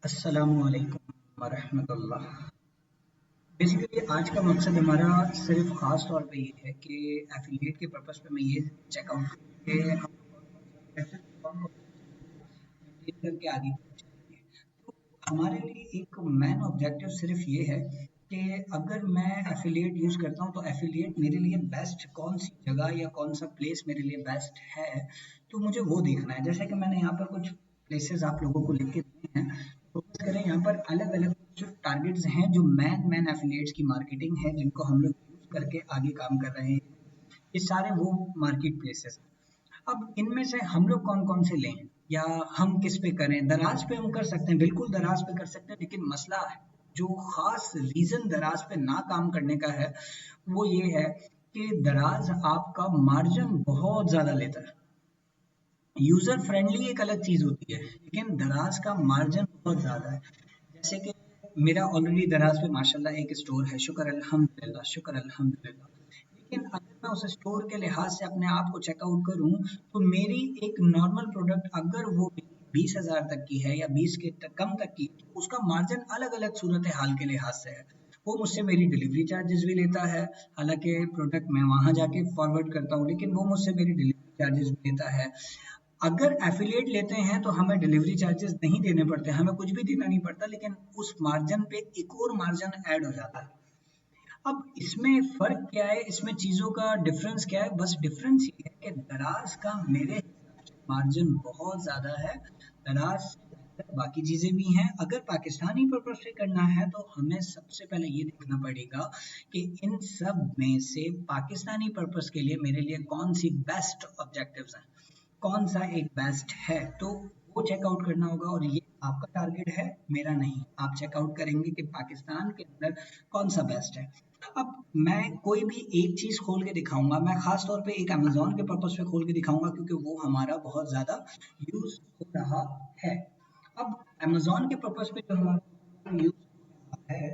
अस्सलामुअलैकुम वरहमतुल्लाह। बेसिकली आज का मकसद हमारा सिर्फ ख़ास तौर पे ये है कि एफिलिएट के पर्पस पे मैं ये चेकआउट करूँ कि हम कौन-कौन मेंटेन करके आगे चलेंगे। तो हमारे लिए एक मेन ऑब्जेक्टिव सिर्फ ये है कि अगर मैं एफिलिएट यूज़ करता हूँ तो एफिलिएट मेरे लिए बेस्ट कौन सी जगह या कौन सा प्लेस मेरे लिए बेस्ट है, तो मुझे वो देखना है। जैसे कि मैंने यहाँ पर कुछ प्लेसेस आप लोगों को लिख के दिए हैं। फोकस करें यहाँ पर अलग अलग जो टारगेट्स हैं, जो मैन मैन एफिलिएट्स की मार्केटिंग है जिनको हम लोग यूज करके आगे काम कर रहे हैं, ये सारे वो मार्केट प्लेसेस हैं। अब इनमें से हम लोग कौन कौन से लें या हम किस पे करें? दराज पे हम कर सकते हैं, बिल्कुल दराज पे कर सकते हैं, लेकिन मसला है जो खास रीजन दराज पे ना काम करने का है वो ये है कि दराज आपका मार्जिन बहुत ज्यादा लेता है। यूजर फ्रेंडली एक अलग चीज होती है, लेकिन दराज का मार्जिन बहुत ज्यादा है। जैसे कि मेरा ऑलरेडी दराज पे माशाल्लाह एक स्टोर है, शुक्र अल्हम्दुलिल्लाह, शुक्र अल्हम्दुलिल्लाह। लेकिन अगर मैं उस स्टोर के लिहाज से अपने आप को चेकआउट करूं तो मेरी एक नॉर्मल प्रोडक्ट अगर वो 20,000 तक की है या 20 के कम तक की, तो उसका मार्जिन अलग अलग सूरत हाल के लिहाज से है। वो मुझसे मेरी डिलीवरी चार्जेस भी लेता है, हालांकि प्रोडक्ट मैं वहां जाके फॉरवर्ड करता हूँ, लेकिन वो मुझसे मेरी डिलीवरी चार्जेस भी लेता है। अगर एफिलिएट लेते हैं तो हमें डिलीवरी चार्जेस नहीं देने पड़ते, हमें कुछ भी देना नहीं पड़ता, लेकिन उस मार्जिन पे एक और मार्जिन ऐड हो जाता है। अब इसमें फर्क क्या है, इसमें चीजों का डिफरेंस क्या है? बस डिफरेंस ये है कि दराज का मेरे हिसाब से मार्जिन बहुत ज्यादा है। दराज से बेहतर बाकी चीजें भी हैं। अगर पाकिस्तानी पर्पज से करना है तो हमें सबसे पहले ये देखना पड़ेगा कि इन सब में से पाकिस्तानी पर्पज के लिए मेरे लिए कौन सी बेस्ट ऑब्जेक्टिव्स हैं, कौन सा एक बेस्ट है, तो वो चेकआउट करना होगा। और ये आपका टारगेट है, मेरा नहीं। आप चेकआउट करेंगे कि पाकिस्तान के अंदर कौन सा बेस्ट है। अब मैं कोई भी एक चीज खोल के दिखाऊंगा, मैं खास तौर पे एक अमेजोन के पर्पस पे खोल के दिखाऊंगा क्योंकि वो हमारा बहुत ज्यादा यूज हो रहा है। अब अमेजोन के पर्पस पे जो हमारा यूज हो रहा है,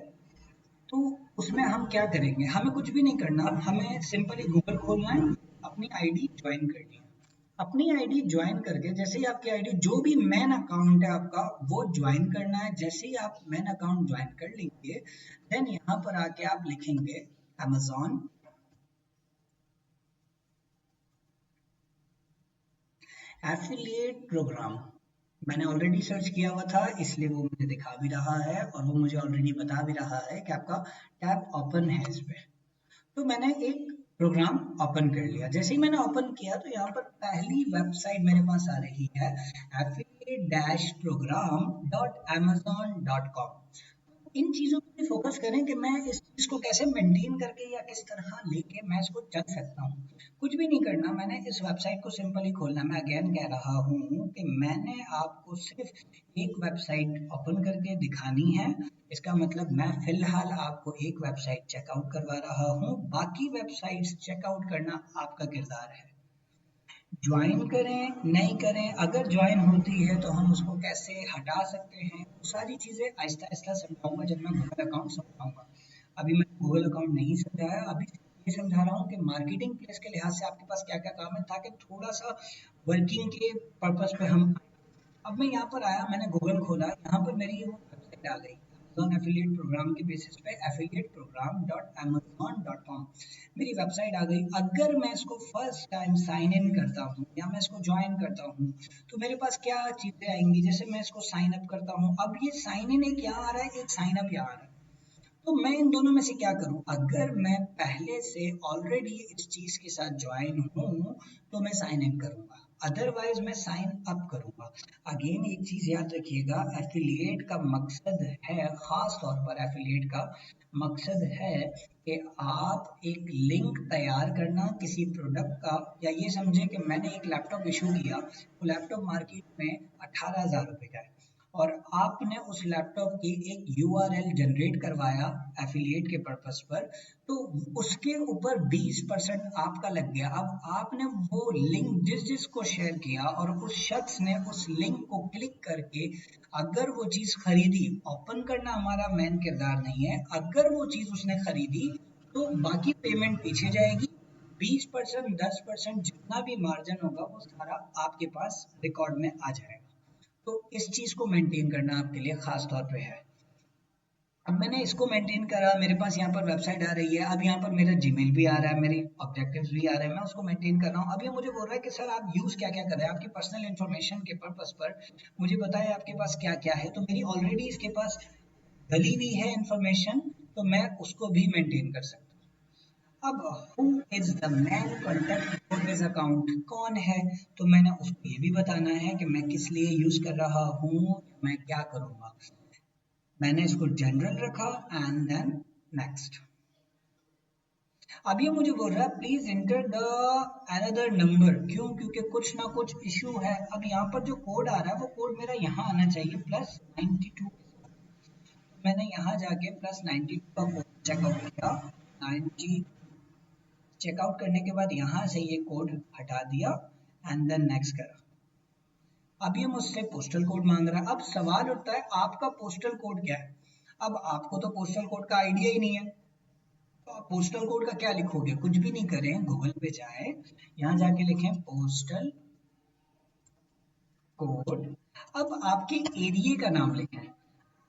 तो उसमें हम क्या करेंगे? हमें कुछ भी नहीं करना, हमें सिंपली गूगल खोलना है, अपनी आईडी ज्वाइन करनी है। अपनी आईडी ज्वाइन करके जैसे ही आपकी आईडी जो भी मेन अकाउंट है आपका वो ज्वाइन करना है। जैसे ही आप मेन अकाउंट ज्वाइन कर लेंगे, देन यहाँ पर आके आप लिखेंगे अमेजोन एफिलिएट प्रोग्राम। मैंने ऑलरेडी सर्च किया हुआ था, इसलिए वो मुझे दिखा भी रहा है और वो मुझे ऑलरेडी बता भी रहा है कि आपका टैब ओपन है इस पे। तो मैंने एक प्रोग्राम ओपन कर लिया। जैसे ही मैंने ओपन किया तो यहाँ पर पहली वेबसाइट मेरे पास आ रही है, affiliate-program.amazon.com। इन चीजों पे फोकस करें कि मैं इस चीज को कैसे मेंटेन करके या किस तरह लेके मैं इसको चल सकता हूँ। कुछ भी नहीं करना, मैंने इस वेबसाइट को सिंपली खोलना। मैं अगेन कह रहा हूँ कि मैंने आपको सिर्फ एक वेबसाइट ओपन करके दिखानी है। इसका मतलब मैं फिलहाल आपको एक वेबसाइट चेकआउट करवा रहा हूँ, बाकी वेबसाइट्स चेकआउट करना आपका किरदार है। ज्वाइन करें नहीं करें, अगर ज्वाइन होती है तो हम उसको कैसे हटा सकते हैं, वो सारी चीजें आहिस्ता आहिस्ता समझाऊंगा जब मैं गूगल अकाउंट समझाऊंगा। अभी मैंने गूगल अकाउंट नहीं समझाया, अभी ये समझा रहा हूँ कि मार्केटिंग प्लेस के लिहाज से आपके पास क्या क्या काम है, ताकि थोड़ा सा वर्किंग के पर्पज पे हम। अब मैं यहाँ पर आया, मैंने गूगल खोला, यहाँ पर मेरी वो वेबसाइट आ गई अमेजोन एफिलिएट प्रोग्राम के बेसिस पे affiliateprogram.amazon.com। मेरी वेबसाइट आ गई। अगर मैं इसको फर्स्ट टाइम साइन इन करता हूँ या मैं इसको ज्वाइन करता हूँ तो मेरे पास क्या चीजें आएंगी? जैसे मैं इसको साइन अप करता हूँ, अब ये साइन इन एक यहाँ आ रहा है, एक साइन अप यहाँ आ रहा है। तो मैं इन दोनों में से क्या करूं? अगर मैं पहले से ऑलरेडी इस चीज के साथ ज्वाइन हूं तो मैं साइन इन करूंगा, अदरवाइज मैं साइन अप करूंगा। अगेन एक चीज याद रखिएगा, एफिलिएट का मकसद है, खास तौर पर एफिलिएट का मकसद है कि आप एक लिंक तैयार करना किसी प्रोडक्ट का, या ये समझे कि मैंने एक लैपटॉप इशू किया, वो लैपटॉप मार्केट में 18,000 रुपए का है और आपने उस लैपटॉप की एक यूआरएल जनरेट करवाया एफिलिएट के पर्पस पर, तो उसके ऊपर 20% आपका लग गया। अब आपने वो लिंक जिस जिसको शेयर किया और उस शख्स ने उस लिंक को क्लिक करके अगर वो चीज खरीदी, ओपन करना हमारा मेन किरदार नहीं है, अगर वो चीज उसने खरीदी तो बाकी पेमेंट पीछे जाएगी। 20%, 10% जितना भी मार्जिन होगा वो सारा आपके पास रिकॉर्ड में आ जाएगा। तो इस चीज को मेंटेन करना आपके लिए खास तौर पे है। अब मैंने इसको मेंटेन करा, मेरे पास यहाँ पर वेबसाइट आ रही है, अब यहाँ पर मेरा जीमेल भी आ रहा है, मेरी ऑब्जेक्टिव्स भी आ रहे हैं, मैं उसको मेंटेन कर रहा हूँ। अब ये मुझे बोल रहा है कि सर आप यूज क्या क्या कर रहे हैं, आपकी पर्सनल इन्फॉर्मेशन के पर्पस पर मुझे बताएं आपके पास क्या क्या है। तो मेरी ऑलरेडी इसके पास डली हुई है इन्फॉर्मेशन, तो मैं उसको भी मेंटेन कर सकता हूँ। अब who is the man contact for this account, कौन है, तो मैंने उसको ये भी बताना है कि मैं किस लिए यूज कर रहा हूँ, मैं क्या करूंगा। मैंने इसको जनरल रखा एंड देन नेक्स्ट। अब ये मुझे बोल रहा है please enter the another number, क्यों, क्योंकि कुछ ना कुछ इश्यू है। अब यहाँ पर जो कोड आ रहा है वो कोड मेरा यहाँ आना चाहिए +92। मैंने यहाँ जाके +92 का कोड चेकआउट किया, 90 चेकआउट करने के बाद यहाँ से ये कोड हटा दिया एंड देन नेक्स्ट करा। अब ये मुझसे पोस्टल कोड मांग रहा है। अब सवाल उठता है आपका पोस्टल कोड क्या है। अब आपको तो पोस्टल कोड का आइडिया ही नहीं है, तो आप पोस्टल कोड का क्या लिखोगे, कुछ भी नहीं करें, गूगल पे जाएं, यहाँ जाके लिखें पोस्टल कोड। अब आपके एरिया का नाम लिखें।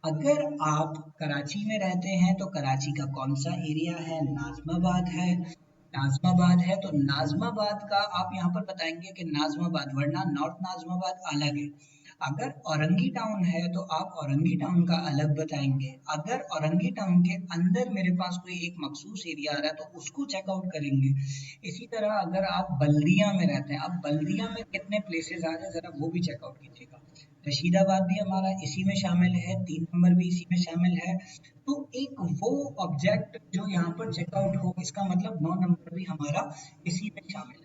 अगर आप कराची में रहते हैं तो कराची का कौन सा एरिया है, नाज़िमाबाद है, नाज़िमाबाद है तो नाज़िमाबाद का आप यहाँ पर बताएंगे कि नाज़िमाबाद, वरना नॉर्थ नाज़िमाबाद अलग है। अगर औरंगी टाउन है तो आप औरंगी टाउन का अलग बताएंगे। अगर औरंगी टाउन के अंदर मेरे पास कोई एक मखसूस एरिया आ रहा है तो उसको चेकआउट करेंगे। इसी तरह अगर आप बल्दिया में रहते हैं, अब बल्दिया में कितने प्लेसेस आ रहे हैं जरा वो भी चेकआउट कीजिएगा। रशीदाबाद भी हमारा इसी में शामिल है, 3 नंबर भी इसी में शामिल है। तो एक वो ऑब्जेक्ट जो यहाँ पर चेकआउट हो, इसका मतलब 9 नंबर भी हमारा इसी में शामिल है।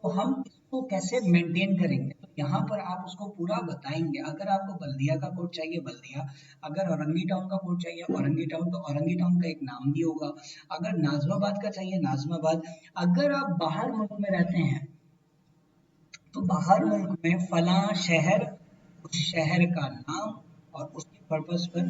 तो हम इसको कैसे मेंटेन करेंगे, तो यहाँ पर आप उसको पूरा बताएंगे। अगर आपको बल्दिया का कोड चाहिए बल्दिया, अगर औरंगी टाउन का कोड चाहिए औरंगी टाउन, तो औरंगी टाउन का एक नाम भी होगा। अगर नाज़िमाबाद का चाहिए नाज़िमाबाद। अगर आप बाहर मुल्क में रहते हैं तो बाहर मुल्क में फला शहर, उस शहर का नाम और उसके पर्पस पर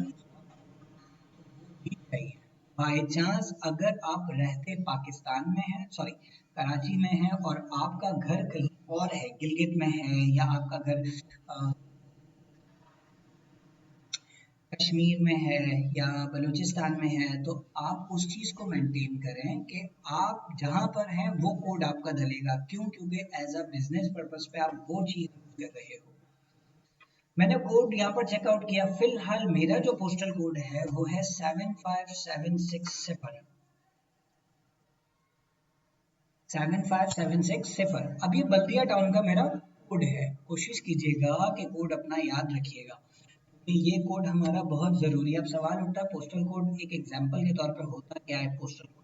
भी चाहिए। बाय चांस अगर आप रहते पाकिस्तान में हैं, सॉरी कराची में हैं, और आपका घर कहीं और है, गिलगित में है, या आपका घर कश्मीर में है या बलूचिस्तान में है, तो आप उस चीज को मेंटेन करें कि आप जहां पर हैं वो कोड आपका डलेगा। क्यों, क्योंकि एज अ बिजनेस पर्पस पे आप वो चीज कर रहे हो। मैंने कोड यहाँ पर चेकआउट किया, फिलहाल मेरा जो पोस्टल कोड है वो है 75760। 75760। अब ये बल्दिया टाउन का मेरा कोड है। कोशिश कीजिएगा कि कोड अपना याद रखिएगा, कि ये कोड हमारा बहुत जरूरी है। अब सवाल उठता है पोस्टल कोड एक एग्जांपल के तौर पर होता क्या है। पोस्टल कोड,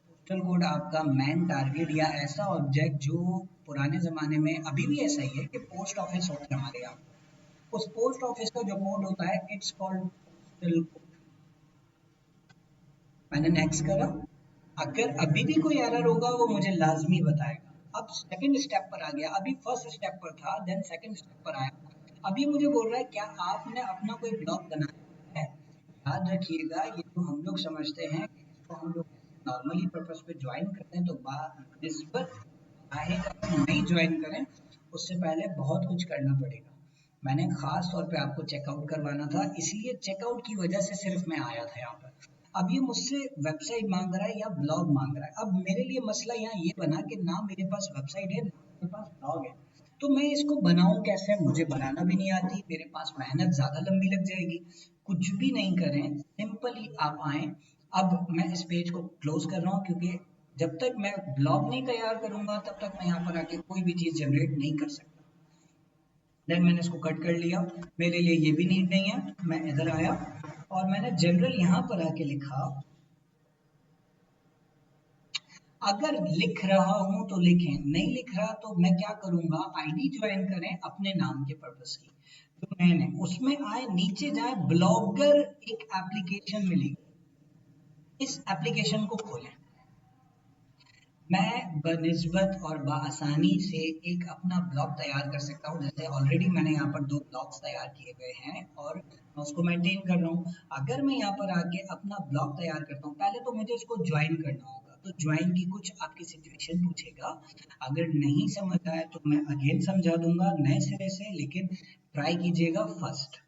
पोस्टल कोड आपका मैन टारगेट या ऐसा ऑब्जेक्ट जो पुराने जमाने में, अभी भी ऐसा ही है कि पोस्ट ऑफिस होता है हमारे यहाँ, उस पोस्ट ऑफिस का जो कोड होता है इट्स कॉल्ड पोस्टल कोड। मैंने नेक्स्ट करा। अगर अभी भी कोई एरर होगा वो मुझे लाजमी बताएगा। अब सेकंड स्टेप पर आ गया, अभी फर्स्ट स्टेप पर था, देन सेकंड स्टेप पर आया। अभी मुझे बोल रहा है क्या आपने अपना कोई ब्लॉग बनाया है। याद रखिएगा ये जो हम लोग समझते हैं कि इसको हम लोग नॉर्मली पर्पस पे ज्वाइन करते हैं, तो निस्बत चाहे अगर नहीं ज्वाइन करें उससे पहले बहुत कुछ करना पड़ेगा। मैंने खास तौर पे आपको चेकआउट करवाना था, इसलिए चेकआउट की वजह से सिर्फ मैं आया था यहाँ पर। अब ये मुझसे वेबसाइट मांग रहा है या ब्लॉग मांग रहा है। अब मेरे लिए मसला यहाँ ये बना कि ना मेरे पास वेबसाइट है ना मेरे पास ब्लॉग है, तो मैं इसको बनाऊं कैसे, मुझे बनाना भी नहीं आती, मेरे पास मेहनत ज्यादा लंबी लग जाएगी। कुछ भी नहीं करें, सिंपली आप आए। अब मैं इस पेज को क्लोज कर रहा हूँ, क्योंकि जब तक मैं ब्लॉग नहीं तैयार करूंगा तब तक मैं यहाँ पर आके कोई भी चीज जनरेट नहीं कर सकता। देन मैंने इसको कट कर लिया, मेरे लिए ये भी नीड नहीं है। मैं इधर आया और मैंने जनरल यहाँ पर आके लिखा। अगर लिख रहा हूं तो लिखें, नहीं लिख रहा तो मैं क्या करूंगा, आईडी ज्वाइन करें अपने नाम के पर्पस की, तो मैंने उसमें आए, नीचे जाए, ब्लॉगर एक एप्लीकेशन मिलेगी, इस एप्लीकेशन को खोलें। मैं बनिस्बत और बआसानी से एक अपना ब्लॉग तैयार कर सकता हूँ। जैसे ऑलरेडी मैंने यहाँ पर 2 ब्लॉग्स तैयार किए हुए हैं और मैं उसको मेंटेन कर रहा हूँ। अगर मैं यहाँ पर आके अपना ब्लॉग तैयार करता हूँ, पहले तो मुझे इसको ज्वाइन करना होगा। तो ज्वाइन की कुछ आपकी सिचुएशन पूछेगा, अगर नहीं समझ आए तो मैं अगेन समझा दूंगा नए सिरे से, लेकिन ट्राई कीजिएगा फर्स्ट।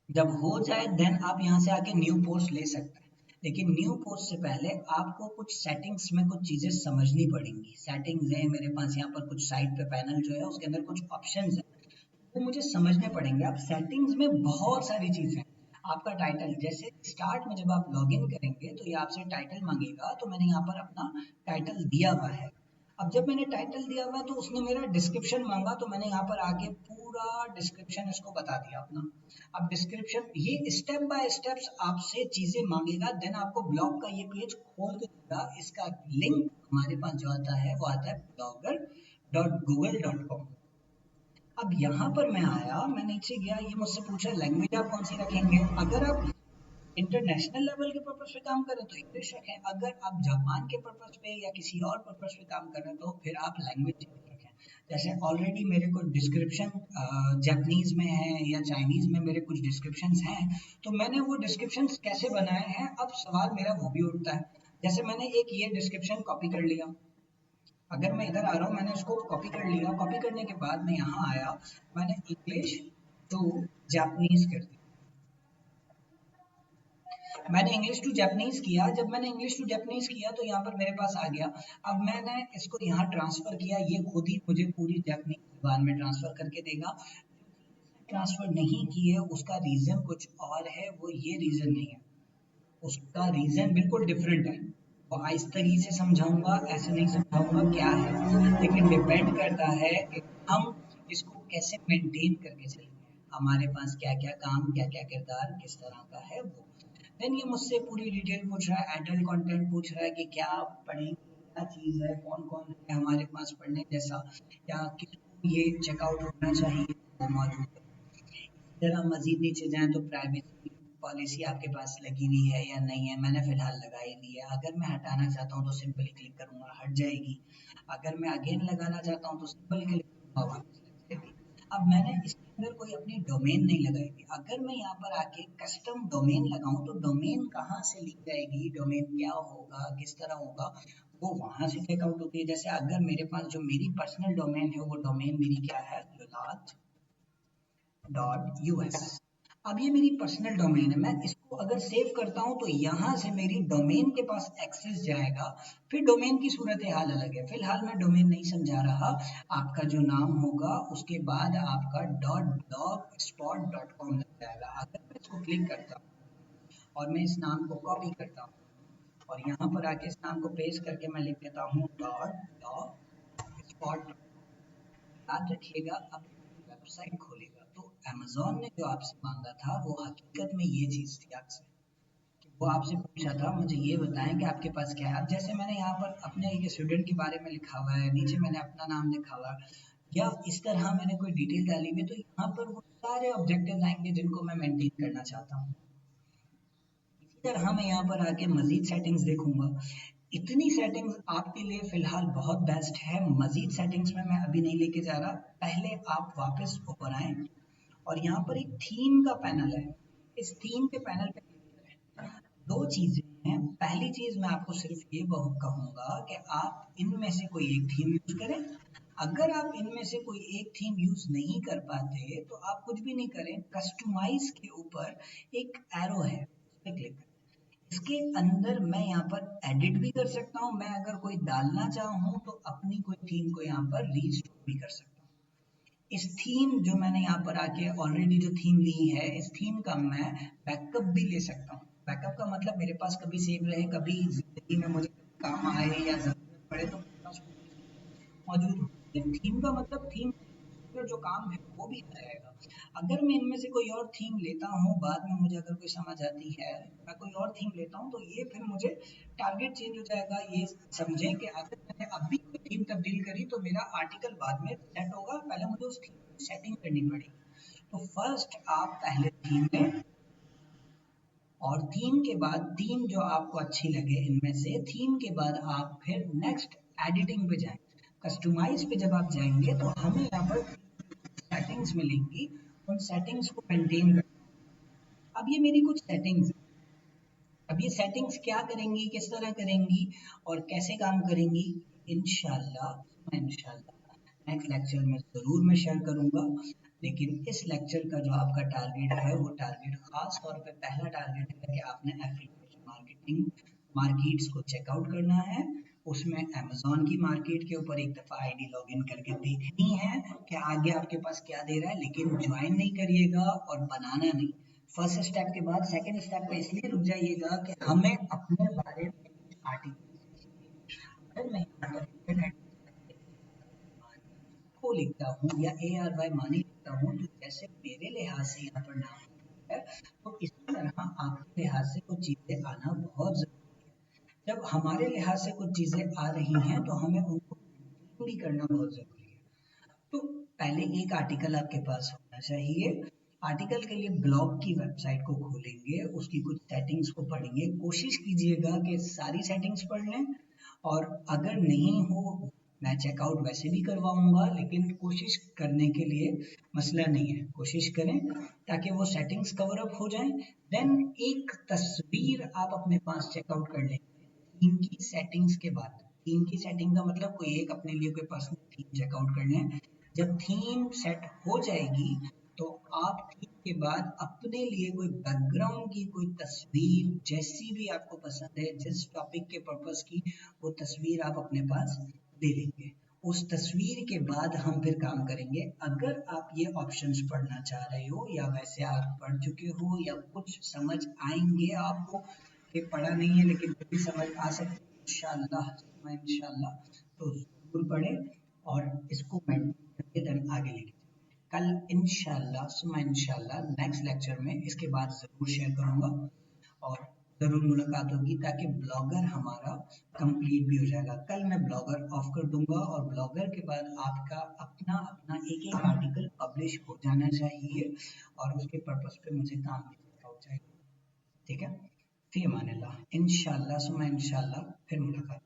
जब हो जाए देन आप यहाँ से आके न्यू पोस्ट ले सकते हैं, लेकिन न्यू पोस्ट से पहले आपको कुछ सेटिंग्स में कुछ चीजें समझनी पड़ेंगी। सेटिंग्स है मेरे पास यहाँ पर कुछ साइड पे पैनल जो है उसके अंदर कुछ ऑप्शंस है, वो मुझे समझने पड़ेंगे। अब सेटिंग्स में बहुत सारी चीजें हैं। आपका टाइटल, जैसे स्टार्ट में जब आप लॉगिन करेंगे तो ये आपसे टाइटल मांगेगा, तो मैंने यहाँ पर अपना टाइटल दिया हुआ है। अब जब मैंने टाइटल दिया हुआ तो उसने मेरा डिस्क्रिप्शन मांगा, तो मैंने यहाँ पर आके पूरा डिस्क्रिप्शन इसको बता दिया अपना। अब डिस्क्रिप्शन ये स्टेप बाय स्टेप्स आपसे चीजें मांगेगा, देन आपको ब्लॉग का ये पेज खोल के देगा। इसका लिंक हमारे पास जो आता है वो आता है blogger.google.com। अब यहाँ पर मैं आया, मैं नीचे गया, ये मुझसे पूछा लैंग्वेज आप कौन सी रखेंगे। अगर आप इंटरनेशनल लेवल के पर्पस पे काम कर रहे हैं तो इंग्लिश रखें, अगर आप जापान के पर्पस पे या किसी और पर्पस पे काम कर रहे हैं तो फिर आप लैंग्वेज रखें। जैसे ऑलरेडी मेरे को डिस्क्रिप्शन जापानीज में है या चाइनीज में मेरे कुछ डिस्क्रिप्शंस हैं, तो मैंने वो डिस्क्रिप्शंस कैसे बनाए हैं, अब सवाल मेरा वो भी उठता है। जैसे मैंने एक ये डिस्क्रिप्शन कॉपी कर लिया, अगर मैं इधर आ रहा हूँ, मैंने उसको कॉपी कर लिया, कॉपी करने के बाद मैं यहाँ आया, मैंने इंग्लिश टू जापानीज कर दिया। मैंने इंग्लिश टू जापानीज किया, जब मैंने इंग्लिश टू जापानीज किया तो यहाँ पर मेरे पास आ गया। अब मैंने इसको यहाँ ट्रांसफर किया, ये खुद ही मुझे पूरी जापानीज जुबान में ट्रांसफर करके देगा। ट्रांसफर नहीं की है उसका रीजन कुछ और है, वो ये रीजन नहीं है, उसका रीजन बिल्कुल डिफरेंट है। और आहिस्ता से समझाऊंगा, ऐसे नहीं समझाऊंगा क्या है, लेकिन डिपेंड करता है कि हम इसको कैसे मेंटेन करके चलेंगे, हमारे पास क्या क्या काम, क्या क्या किरदार, किस तरह का है वो। देन ये मुझसे पूरी डिटेल पूछ रहा है, एडल्ट कंटेंट पूछ रहा है कि क्या पढ़ेंगे, क्या चीज़ है, कौन कौन है हमारे पास पढ़ने जैसा, या किसको ये चेकआउट होना चाहिए, वो मौजूद है। अगर हम मजीद नीचे जाएं तो प्राइवेसी पॉलिसी आपके पास लगी हुई है या नहीं है, मैंने फिलहाल लगाई हुई है। अगर मैं हटाना चाहता हूँ तो सिंपली क्लिक करूंगा, हट जाएगी। अगर मैं अगेन लगाना चाहता हूँ तो सिंपली क्लिक करूंगा, वापस लग जाएगी। अब मैंने इसके अंदर कोई अपनी डोमेन नहीं लगाई थी, अगर मैं यहाँ पर आके कस्टम डोमेन लगाऊं तो डोमेन कहाँ से ली जाएगी, डोमेन क्या होगा, किस तरह होगा, वो वहां से चेकआउट होती है। जैसे अगर मेरे पास जो मेरी पर्सनल डोमेन है, वो डोमेन मेरी क्या है, lulath.us। अब ये मेरी पर्सनल डोमेन है, मैं इसको अगर सेव करता हूं तो यहाँ से मेरी डोमेन के पास एक्सेस जाएगा। फिर डोमेन की सूरत हाल अलग है, फिलहाल मैं डोमेन नहीं समझा रहा। आपका जो नाम होगा उसके बाद आपका .blogspot.com लग जाएगा। अगर मैं इसको क्लिक करता हूँ और मैं इस नाम को कॉपी करता हूँ और यहाँ पर आके इस नाम को पेस्ट करके मैं लिख देता हूँ .blogspot, याद रखिएगा अपनी वेबसाइट खोलेगा तो अमेज़न ने जो आपसे मांगा था वो हकीकत में ये चीज़ थी आपसे, कि वो आपसे पूछा था मुझे ये बताएं कि आपके पास क्या है। अब जैसे मैंने यहाँ पर अपने एक स्टूडेंट के बारे में लिखा हुआ है, नीचे मैंने अपना नाम लिखा हुआ है, या इस तरह मैंने कोई डिटेल डाली हुई है, तो यहाँ पर वो सारे ऑब्जेक्टिव आएंगे जिनको मैं मेंटेन करना चाहता हूँ। इसी तरह मैं यहाँ पर आके मजीद सेटिंग्स देखूंगा। इतनी सेटिंग्स आपके लिए फिलहाल बहुत बेस्ट है, मजीद सेटिंग्स में मैं अभी नहीं लेके जा रहा। पहले आप वापस ऊपर आए और यहाँ पर एक थीम का पैनल है, इस थीम के पैनल पे क्लिक करें। दो चीजें हैं, पहली चीज मैं आपको सिर्फ ये कहूंगा कि आप इनमें से कोई एक थीम यूज करें। अगर आप इनमें से कोई एक थीम यूज नहीं कर पाते तो आप कुछ भी नहीं करें, कस्टमाइज के ऊपर एक एरो है, उस पर क्लिक करें। इसके अंदर मैं यहाँ पर एडिट भी कर सकता हूँ, मैं अगर कोई डालना चाहूँ तो अपनी कोई थीम को यहाँ पर रीस्टोर भी कर सकता हूँ। इस थीम जो मैंने यहाँ पर आके ऑलरेडी जो थीम ली है, इस थीम का मैं बैकअप भी ले सकता हूँ। बैकअप का मतलब मेरे पास कभी सेव रहे, कभी जिंदगी में मुझे काम आए या जरूरत पड़े तो मेरे पास मौजूद हो। थीम का मतलब थीम जो काम है वो भी रहेगा। अगर मैं इनमें से कोई और थीम लेता हूँ, बाद में मुझे अगर कोई समझ आती है, मैं कोई और थीम लेता हूँ, तो ये फिर मुझे टारगेट चेंज हो जाएगा। ये समझें कि अगर मैंने अभी कोई थीम तब्दील करी तो मेरा आर्टिकल बाद में सेट होगा, पहले मुझे उस थीम की सेटिंग करनी पड़ेगी। तो फर्स्ट आप पहले थीम लें और थीम के बाद थीम जो आपको अच्छी लगे इनमें से, थीम के बाद आप फिर नेक्स्ट एडिटिंग पे जाएं। कस्टमाइज पे जब आप जाएंगे तो हमें यहाँ पर सेटिंग्स मिलेंगी, उन सेटिंग्स को मेंटेन करना। अब ये मेरी कुछ सेटिंग्स, अब अब ये सेटिंग्स क्या करेंगी, किस तरह करेंगी और कैसे काम करेंगी, इंशाल्लाह नेक्स्ट लेक्चर में ज़रूर मैं शेयर करूंगा। लेकिन इस लेक्चर का जो आपका टारगेट है वो टारगेट खास तौर पे पहला टारगेट है कि आपने एफिलिएट मार्केटिंग मार्केट्स को चेकआउट करना है। उसमें अमेज़न की मार्केट के ऊपर एक दफ़ा आईडी लॉगिन करके देखनी है कि आगे आपके पास क्या दे रहा है, लेकिन ज्वाइन नहीं करिएगा और बनाना नहीं। फर्स्ट स्टेप के बाद सेकंड स्टेप पे इसलिए रुक जाइएगा कि हमें अपने बारे में कुछ आर्टिकल अगर मैं यहाँ पर इंटरनेट को लिखता हूँ या ए आर वाई मानी लिखता हूँ तो जैसे मेरे लिहाज से यहाँ पर नाम है, तो इसी तरह आपके लिहाज से कुछ चीज़ें आना बहुत ज़रूरी है। जब हमारे लिहाज से कुछ चीज़ें आ रही हैं तो हमें उनको भी करना बहुत ज़रूरी है। तो पहले एक आर्टिकल आपके पास होना चाहिए। आर्टिकल के लिए ब्लॉग की वेबसाइट को खोलेंगे, उसकी कुछ सेटिंग्स को पढ़ेंगे, कोशिश कीजिएगा कि सारी सेटिंग्स पढ़ लें। और अगर नहीं हो, मैं चेकआउट वैसे भी करवाऊंगा, लेकिन कोशिश करने के लिए मसला नहीं है, कोशिश करें ताकि वो सेटिंग्स कवर अप हो जाएं। देन एक तस्वीर आप अपने पास चेकआउट कर लेंगे थीम की सेटिंग्स के बाद। थीम की सेटिंग का मतलब कोई एक अपने लिए कोई पर्सनल थीम चेकआउट करना है। जब थीम सेट हो जाएगी तो आप थीम के बाद अपने लिए कोई बैकग्राउंड की कोई तस्वीर जैसी भी आपको पसंद है, जिस टॉपिक के पर्पस की, वो तस्वीर आप अपने पास ले लेंगे। उस तस्वीर के बाद हम फिर काम करेंगे। अगर आप ये ऑप्शंस पढ़ना चाह रहे हो या वैसे आप पढ़ चुके हो या कुछ समझ आएंगे आपको कि पढ़ा नहीं है लेकिन फिर भी समझ आ सकते हैं, इंशाल्लाह तो ज़रूर पढ़ें और इसको मेंटेन करके देन आगे लेके कल इंशाल्लाह नेक्स्ट लेक्चर में इसके बाद ज़रूर शेयर करूँगा और ज़रूर मुलाकात होगी ताकि ब्लॉगर हमारा कंप्लीट भी हो जाएगा। कल मैं ब्लॉगर ऑफ कर दूंगा और ब्लॉगर के बाद आपका अपना अपना एक एक आर्टिकल पब्लिश हो जाना चाहिए और उसके पर्पस पे मुझे काम भी करना हो चाहिए। ठीक है, फी अमान अल्लाह, इंशाल्लाह फिर मुलाकात।